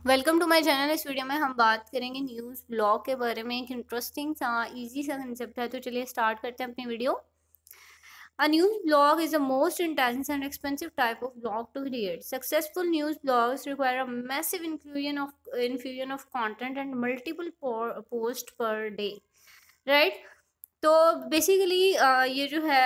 Welcome to my channel. इस video में हम बात करेंगे न्यूज़ ब्लॉग के बारे में। एक इंटरेस्टिंग सा इजी सा कंसेप्ट है, तो चलिए स्टार्ट करते हैं अपनी video. A news blog is the most intense and expensive type of blog to create. Successful news blogs require a massive infusion of content and multiple posts per day, right? तो basically ये जो है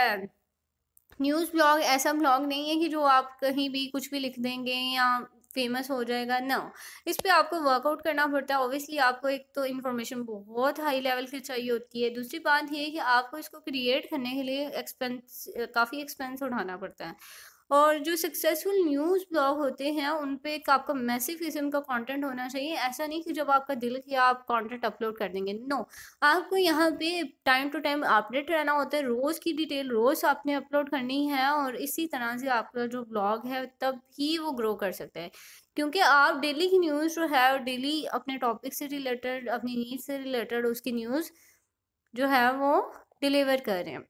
news blog ऐसा blog नहीं है कि जो आप कहीं भी कुछ भी लिख देंगे या फेमस हो जाएगा। नो, इस पे आपको वर्कआउट करना पड़ता है। ऑब्वियसली आपको एक तो इन्फॉर्मेशन बहुत हाई लेवल की चाहिए होती है। दूसरी बात ये है कि आपको इसको क्रिएट करने के लिए काफ़ी एक्सपेंस उठाना पड़ता है। और जो सक्सेसफुल न्यूज़ ब्लॉग होते हैं उन पे एक आपका मैसिव किस्म का कंटेंट होना चाहिए। ऐसा नहीं कि जब आपका दिल किया आप कंटेंट अपलोड कर देंगे। नो, आपको यहाँ पे टाइम टू टाइम अपडेट रहना होता है। रोज़ की डिटेल रोज़ आपने अपलोड करनी है और इसी तरह से आपका जो ब्लॉग है तब ही वो ग्रो कर सकता है। क्योंकि आप डेली की न्यूज़ जो है और डेली अपने टॉपिक से रिलेटेड, अपनी नीड से रिलेटेड उसकी न्यूज़ जो है वो डिलीवर कर रहे हैं।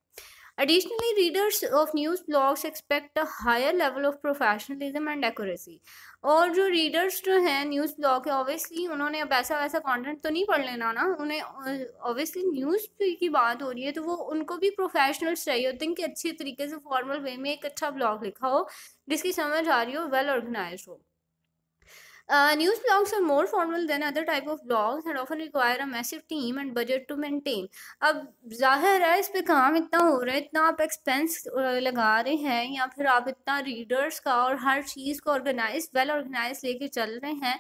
Additionally, readers of news blogs expect a higher level of professionalism and accuracy. और जो रीडर्स जो हैं न्यूज़ ब्लॉग के, ऑब्वियसली उन्होंने अब ऐसा वैसा कंटेंट तो नहीं पढ़ लेना ना। उन्हें ऑब्वियसली न्यूज़ की बात हो रही है तो वो उनको भी प्रोफेशनल्स चाहिए होते हैं कि अच्छे तरीके से फॉर्मल वे में एक अच्छा ब्लॉग लिखा हो जिसकी समझ आ रही हो, वेल ऑर्गेनाइज हो। News blogs are more formal than other type of blogs and often require a massive team and budget to maintain. अब जाहिर है इस पे काम इतना हो रहा है, इतना आप एक्सपेंस लगा रहे हैं या फिर आप इतना रीडर्स का और हर चीज़ को वेल ऑर्गेनाइज लेके चल रहे हैं,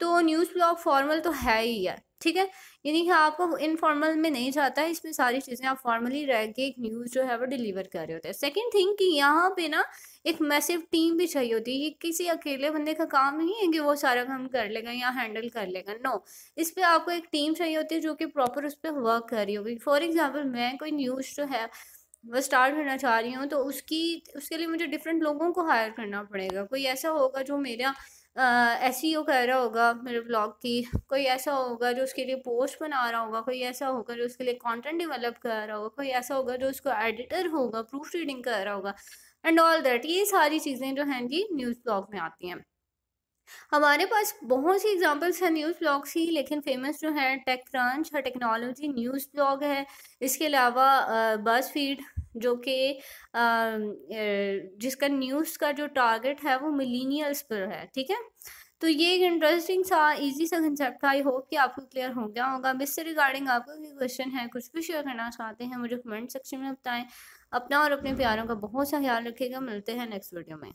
तो न्यूज़ ब्लॉग फॉर्मल तो है ही है। ठीक है, यानी कि आपको इनफॉर्मल में नहीं जाता है। इसमें सारी चीज़ें आप फॉर्मली रह के एक न्यूज़ जो है वो डिलीवर कर रहे होते हैं। सेकेंड थिंग कि यहाँ पे ना एक मैसिव टीम भी चाहिए होती है। ये किसी अकेले बंदे का काम नहीं है कि वो सारा काम कर लेगा या हैंडल कर लेगा। नो, इस पे आपको एक टीम चाहिए होती है जो कि प्रॉपर उस पर वर्क कर रही होगी। फॉर एग्जाम्पल, मैं कोई न्यूज़ जो है वो स्टार्ट करना चाह रही हूँ तो उसके लिए मुझे डिफरेंट लोगों को हायर करना पड़ेगा। कोई ऐसा होगा जो मेरा एसईओ कर रहा होगा मेरे ब्लॉग की, कोई ऐसा होगा जो उसके लिए पोस्ट बना रहा होगा, कोई ऐसा होगा जो उसके लिए कंटेंट डेवलप कर रहा होगा, कोई ऐसा होगा जो उसको एडिटर होगा, प्रूफ रीडिंग कर रहा होगा एंड ऑल दैट। ये सारी चीज़ें जो हैं जी न्यूज़ ब्लॉग में आती हैं। हमारे पास बहुत सी एग्जांपल्स हैं न्यूज़ ब्लॉग्स की, लेकिन फेमस जो है टेक क्रंच है, टेक्नोलॉजी न्यूज़ ब्लॉग है। इसके अलावा बज़ फीड जो कि जिसका न्यूज़ का जो टारगेट है वो मिलीनियल्स पर है। ठीक है, तो ये एक इंटरेस्टिंग सा इजी सा कंसेप्ट था। आई होप कि आपको क्लियर हो गया होगा। अब इससे रिगार्डिंग आपका कोई क्वेश्चन है, कुछ भी शेयर करना चाहते हैं, मुझे कमेंट सेक्शन में बताएं। अपना और अपने प्यारों का बहुत सा ख्याल रखिएगा। मिलते हैं नेक्स्ट वीडियो में।